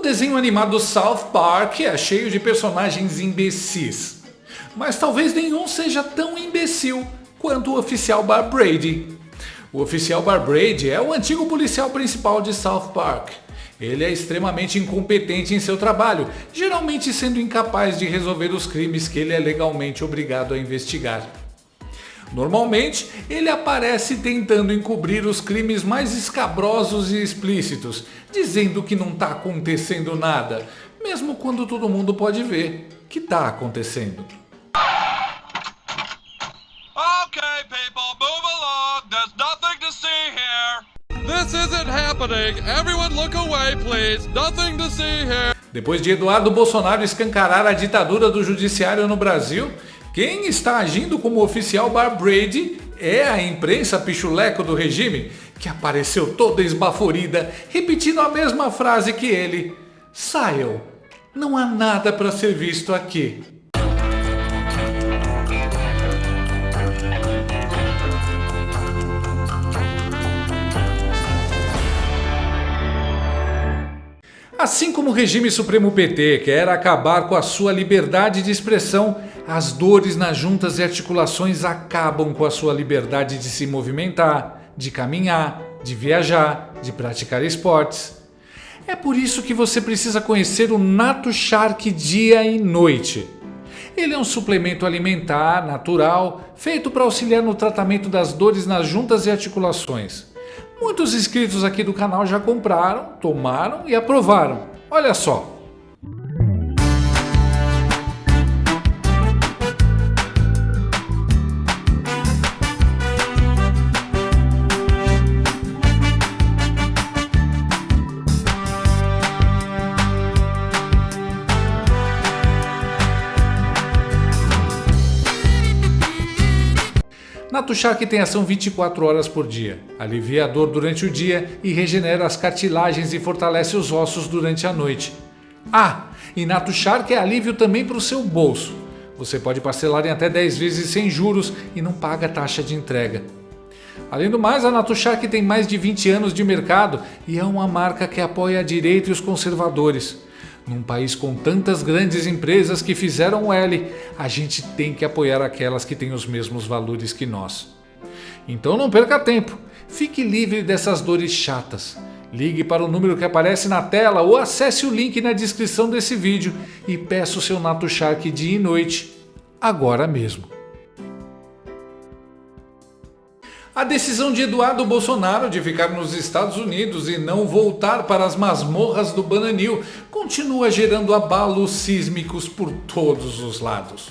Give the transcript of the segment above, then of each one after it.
desenho animado South Park é cheio de personagens imbecis. Mas talvez nenhum seja tão imbecil quanto o oficial Bar Brady. O oficial Bar Brady é o antigo policial principal de South Park. Ele é extremamente incompetente em seu trabalho, geralmente sendo incapaz de resolver os crimes que ele é legalmente obrigado a investigar. Normalmente, ele aparece tentando encobrir os crimes mais escabrosos e explícitos, dizendo que não está acontecendo nada, mesmo quando todo mundo pode ver que está acontecendo. Okay, people, move along. There's nothing to see here. This isn't happening. Everyone look away, please. Nothing to see here. Depois de Eduardo Bolsonaro escancarar a ditadura do judiciário no Brasil, quem está agindo como oficial Bar Brady é a imprensa pichuleco do regime, que apareceu toda esbaforida, repetindo a mesma frase que ele: saiam, não há nada para ser visto aqui. Assim como o regime supremo PT quer acabar com a sua liberdade de expressão, as dores nas juntas e articulações acabam com a sua liberdade de se movimentar, de caminhar, de viajar, de praticar esportes. É por isso que você precisa conhecer o NatoShark dia e noite. Ele é um suplemento alimentar natural feito para auxiliar no tratamento das dores nas juntas e articulações. Muitos inscritos aqui do canal já compraram, tomaram e aprovaram. Olha só. NatoShark tem ação 24 horas por dia, alivia a dor durante o dia e regenera as cartilagens e fortalece os ossos durante a noite. Ah, e NatoShark é alívio também para o seu bolso. Você pode parcelar em até 10 vezes sem juros e não paga taxa de entrega. Além do mais, a NatoShark tem mais de 20 anos de mercado e é uma marca que apoia a direita e os conservadores. Num país com tantas grandes empresas que fizeram o L, a gente tem que apoiar aquelas que têm os mesmos valores que nós. Então não perca tempo, fique livre dessas dores chatas. Ligue para o número que aparece na tela ou acesse o link na descrição desse vídeo e peça o seu NatoShark dia e noite, agora mesmo. A decisão de Eduardo Bolsonaro de ficar nos Estados Unidos e não voltar para as masmorras do Bananil continua gerando abalos sísmicos por todos os lados.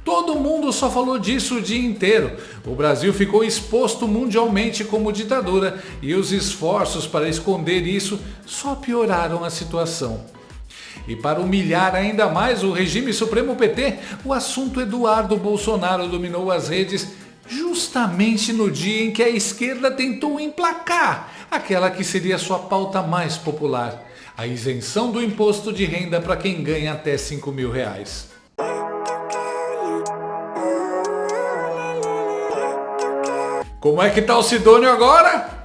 Todo mundo só falou disso o dia inteiro. O Brasil ficou exposto mundialmente como ditadura e os esforços para esconder isso só pioraram a situação. E para humilhar ainda mais o regime supremo PT, o assunto Eduardo Bolsonaro dominou as redes justamente no dia em que a esquerda tentou emplacar aquela que seria sua pauta mais popular, a isenção do imposto de renda para quem ganha até R$5.000. Como é que tá o Sidônio agora?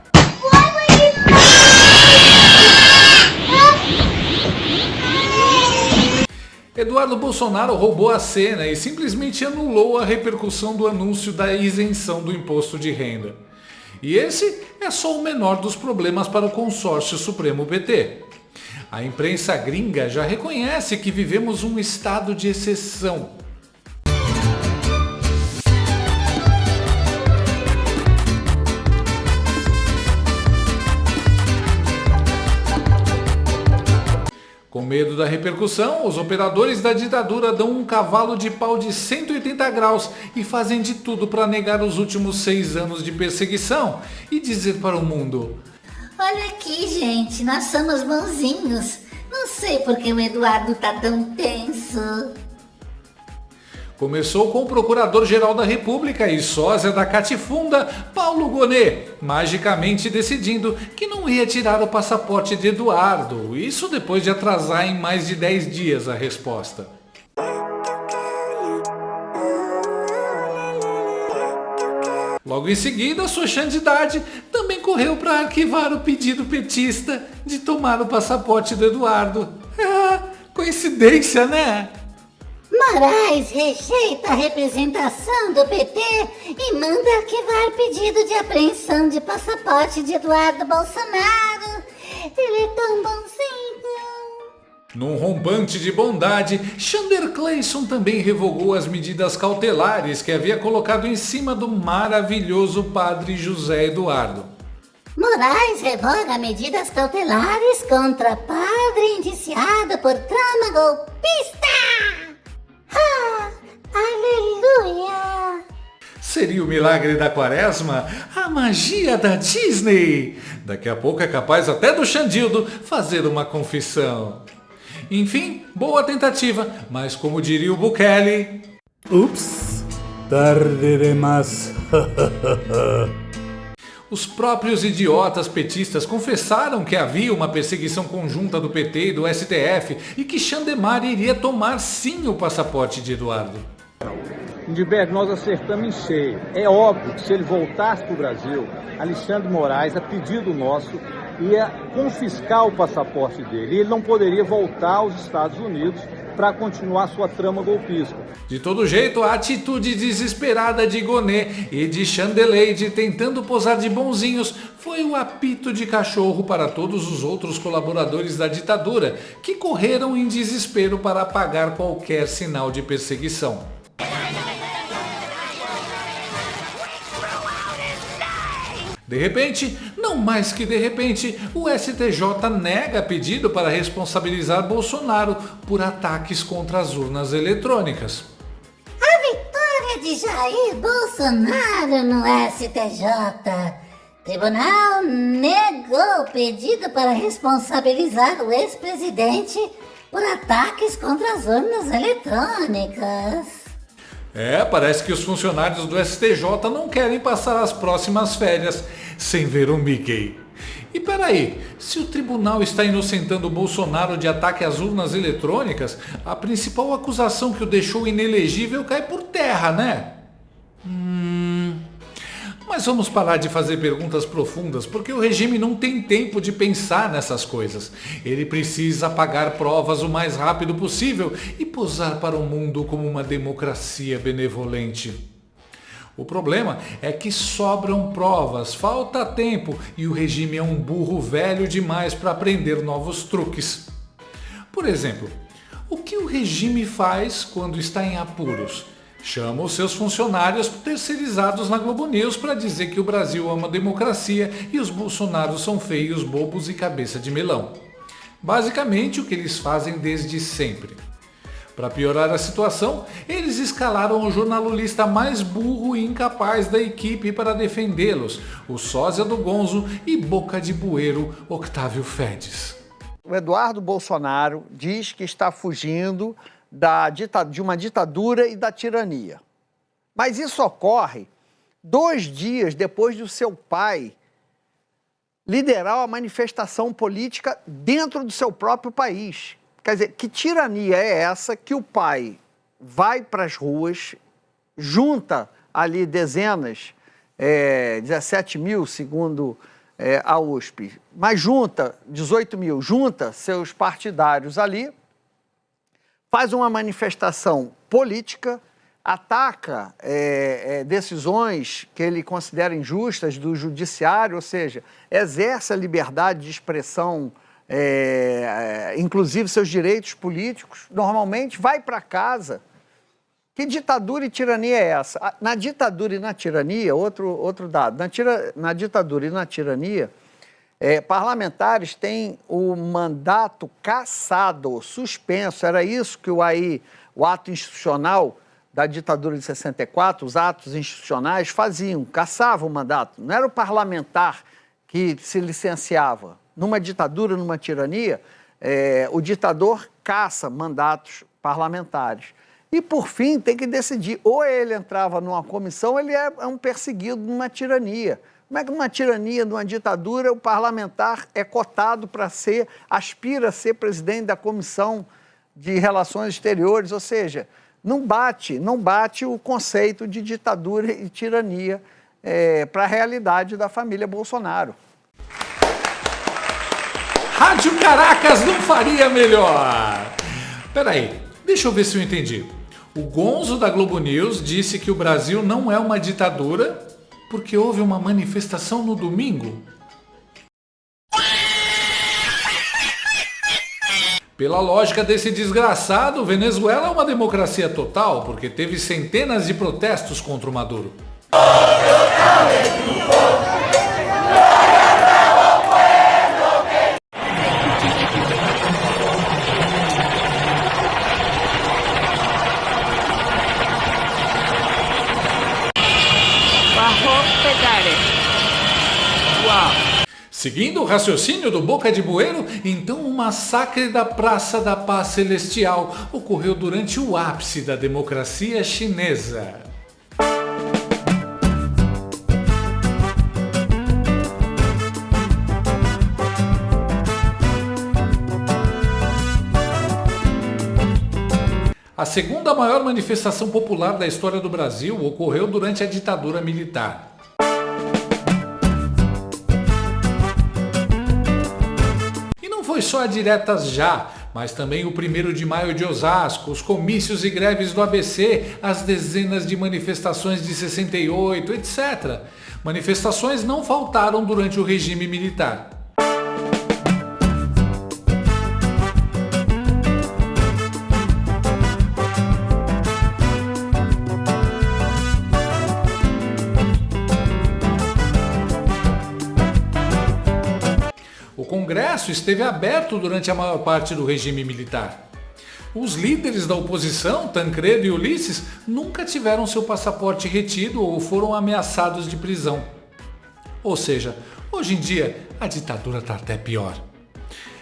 Eduardo Bolsonaro roubou a cena e simplesmente anulou a repercussão do anúncio da isenção do imposto de renda. E esse é só o menor dos problemas para o consórcio Supremo PT. A imprensa gringa já reconhece que vivemos um estado de exceção. Com medo da repercussão, os operadores da ditadura dão um cavalo de pau de 180 graus e fazem de tudo para negar os últimos 6 anos de perseguição e dizer para o mundo: olha aqui, gente, nós somos bonzinhos. Não sei por que o Eduardo tá tão tenso. Começou com o Procurador-Geral da República e sósia da Catifunda, Paulo Gonet, magicamente decidindo que não ia tirar o passaporte de Eduardo, isso depois de atrasar em mais de 10 dias a resposta. Logo em seguida, sua Xandidade também correu para arquivar o pedido petista de tomar o passaporte do Eduardo. Coincidência, né? Moraes rejeita a representação do PT e manda arquivar pedido de apreensão de passaporte de Eduardo Bolsonaro. Ele é tão bonzinho. Num rompante de bondade, Xander Clayson também revogou as medidas cautelares que havia colocado em cima do maravilhoso padre José Eduardo. Moraes revoga medidas cautelares contra padre indiciado por trama golpista. Ah, aleluia! Seria o milagre da quaresma? A magia da Disney? Daqui a pouco é capaz até do Xandildo fazer uma confissão. Enfim, boa tentativa, mas como diria o Bukele... Ups, tarde demais. Os próprios idiotas petistas confessaram que havia uma perseguição conjunta do PT e do STF e que Xandemar iria tomar sim o passaporte de Eduardo. Lindbergh, nós acertamos em cheio. É óbvio que se ele voltasse para o Brasil, Alexandre Moraes, a pedido nosso, ia confiscar o passaporte dele. E ele não poderia voltar aos Estados Unidos para continuar sua trama golpista. De todo jeito, a atitude desesperada de Gonê e de Chandeleide tentando posar de bonzinhos foi o apito de cachorro para todos os outros colaboradores da ditadura, que correram em desespero para apagar qualquer sinal de perseguição. De repente, não mais que de repente, o STJ nega pedido para responsabilizar Bolsonaro por ataques contra as urnas eletrônicas. A vitória de Jair Bolsonaro no STJ. Tribunal negou o pedido para responsabilizar o ex-presidente por ataques contra as urnas eletrônicas. Parece que os funcionários do STJ não querem passar as próximas férias sem ver o Mickey. E peraí, se o tribunal está inocentando Bolsonaro de ataque às urnas eletrônicas, a principal acusação que o deixou inelegível cai por terra, né? Mas vamos parar de fazer perguntas profundas, porque o regime não tem tempo de pensar nessas coisas. Ele precisa apagar provas o mais rápido possível e posar para o mundo como uma democracia benevolente. O problema é que sobram provas, falta tempo e o regime é um burro velho demais para aprender novos truques. Por exemplo, o que o regime faz quando está em apuros? Chama os seus funcionários terceirizados na Globo News para dizer que o Brasil é uma democracia e os Bolsonaros são feios, bobos e cabeça de melão. Basicamente o que eles fazem desde sempre. Para piorar a situação, eles escalaram o jornalista mais burro e incapaz da equipe para defendê-los, o sósia do Gonzo e boca de bueiro Octávio Fedes. O Eduardo Bolsonaro diz que está fugindo de uma ditadura e da tirania. Mas isso ocorre 2 dias depois do seu pai liderar uma manifestação política dentro do seu próprio país. Quer dizer, que tirania é essa que o pai vai para as ruas, junta ali dezenas, 17 mil segundo a USP, mas junta 18 mil, junta seus partidários ali, faz uma manifestação política, ataca decisões que ele considera injustas do judiciário, ou seja, exerce a liberdade de expressão, inclusive seus direitos políticos, normalmente vai para casa. Que ditadura e tirania é essa? Na ditadura e na tirania, outro dado, na ditadura e na tirania, parlamentares têm o mandato cassado, suspenso. Era isso que o ato institucional da ditadura de 64, os atos institucionais faziam, cassavam o mandato. Não era o parlamentar que se licenciava. Numa ditadura, numa tirania, o ditador caça mandatos parlamentares. E, por fim, tem que decidir, ou ele entrava numa comissão, ou ele é um perseguido numa tirania. Como é que numa tirania, numa ditadura, o parlamentar é cotado para aspira a ser presidente da Comissão de Relações Exteriores? Ou seja, não bate o conceito de ditadura e tirania para a realidade da família Bolsonaro. Rádio Caracas não faria melhor! Peraí, deixa eu ver se eu entendi. O Gonzo da Globo News disse que o Brasil não é uma ditadura porque houve uma manifestação no domingo? Pela lógica desse desgraçado, Venezuela é uma democracia total, porque teve centenas de protestos contra o Maduro. Seguindo o raciocínio do Boca de Bueiro, então o massacre da Praça da Paz Celestial ocorreu durante o ápice da democracia chinesa. A segunda maior manifestação popular da história do Brasil ocorreu durante a ditadura militar. Foi só a diretas já, mas também o 1º de maio de Osasco, os comícios e greves do ABC, as dezenas de manifestações de 68, etc. Manifestações não faltaram durante o regime militar. O Congresso esteve aberto durante a maior parte do regime militar. Os líderes da oposição, Tancredo e Ulisses, nunca tiveram seu passaporte retido ou foram ameaçados de prisão. Ou seja, hoje em dia a ditadura está até pior.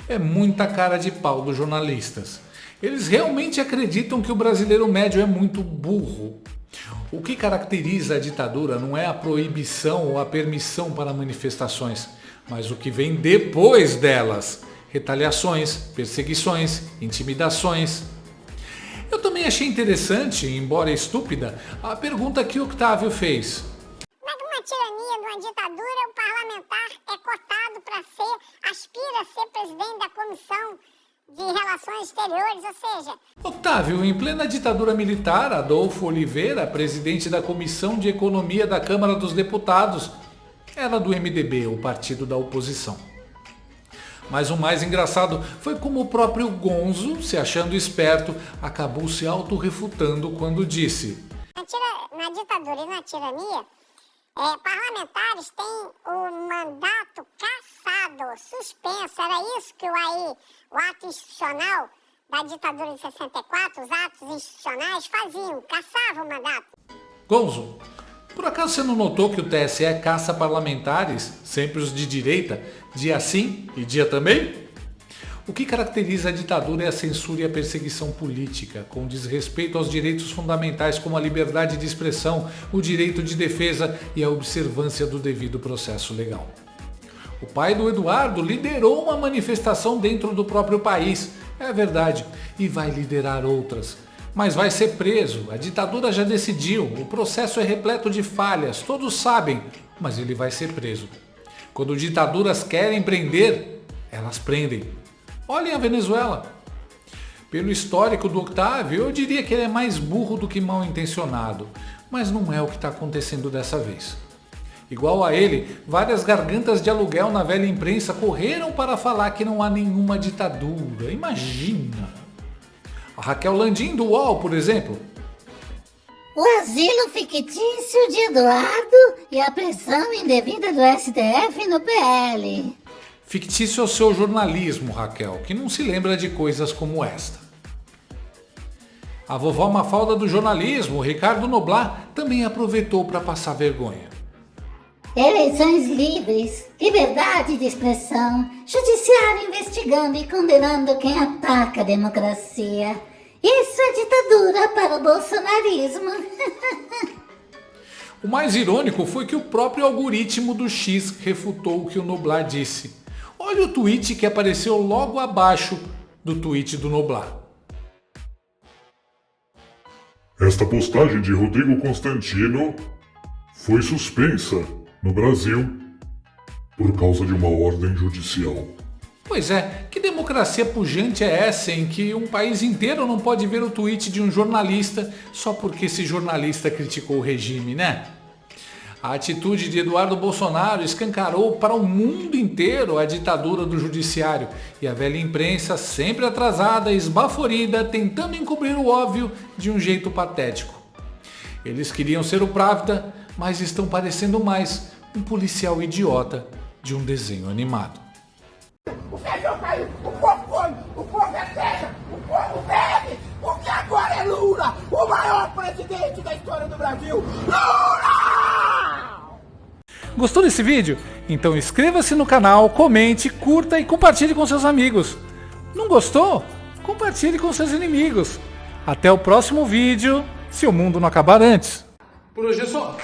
É muita cara de pau dos jornalistas. Eles realmente acreditam que o brasileiro médio é muito burro. O que caracteriza a ditadura não é a proibição ou a permissão para manifestações, mas o que vem depois delas: retaliações, perseguições, intimidações. Eu também achei interessante, embora estúpida, a pergunta que Octávio fez. Numa tirania, numa ditadura, o parlamentar é cotado para aspira a ser presidente da Comissão de Relações Exteriores, ou seja... Octávio, em plena ditadura militar, Adolfo Oliveira, presidente da Comissão de Economia da Câmara dos Deputados, era do MDB, o partido da oposição. Mas o mais engraçado foi como o próprio Gonzo, se achando esperto, acabou se autorrefutando quando disse: na ditadura e na tirania, parlamentares têm o mandato cassado, suspenso. Era isso que o ato institucional da ditadura de 64, os atos institucionais faziam, caçavam o mandato. Gonzo, por acaso você não notou que o TSE caça parlamentares, sempre os de direita, dia sim e dia também? O que caracteriza a ditadura é a censura e a perseguição política, com desrespeito aos direitos fundamentais como a liberdade de expressão, o direito de defesa e a observância do devido processo legal. O pai do Eduardo liderou uma manifestação dentro do próprio país, é verdade, e vai liderar outras. Mas vai ser preso, a ditadura já decidiu, o processo é repleto de falhas, todos sabem, mas ele vai ser preso. Quando ditaduras querem prender, elas prendem. Olhem a Venezuela. Pelo histórico do Octávio, eu diria que ele é mais burro do que mal intencionado, mas não é o que está acontecendo dessa vez. Igual a ele, várias gargantas de aluguel na velha imprensa correram para falar que não há nenhuma ditadura, imagina! A Raquel Landim do UOL, por exemplo. O asilo fictício de Eduardo e a pressão indevida do STF no PL. Fictício é o seu jornalismo, Raquel, que não se lembra de coisas como esta. A vovó Mafalda do jornalismo, Ricardo Noblat, também aproveitou para passar vergonha. Eleições livres, liberdade de expressão, judiciário investigando e condenando quem ataca a democracia. Isso é ditadura para o bolsonarismo. O mais irônico foi que o próprio algoritmo do X refutou o que o Noblat disse. Olha o tweet que apareceu logo abaixo do tweet do Noblat. Esta postagem de Rodrigo Constantino foi suspensa no Brasil por causa de uma ordem judicial. Pois é, que democracia pujante é essa em que um país inteiro não pode ver o tweet de um jornalista só porque esse jornalista criticou o regime, né? A atitude de Eduardo Bolsonaro escancarou para o mundo inteiro a ditadura do judiciário e a velha imprensa, sempre atrasada e esbaforida, tentando encobrir o óbvio de um jeito patético. Eles queriam ser o Pravda, mas estão parecendo mais um policial idiota de um desenho animado. O feijão caiu, o povo come, o povo é terra, o povo bebe, porque agora é Lula, o maior presidente da história do Brasil. Lula! Gostou desse vídeo? Então inscreva-se no canal, comente, curta e compartilhe com seus amigos. Não gostou? Compartilhe com seus inimigos. Até o próximo vídeo, se o mundo não acabar antes. Por hoje é só.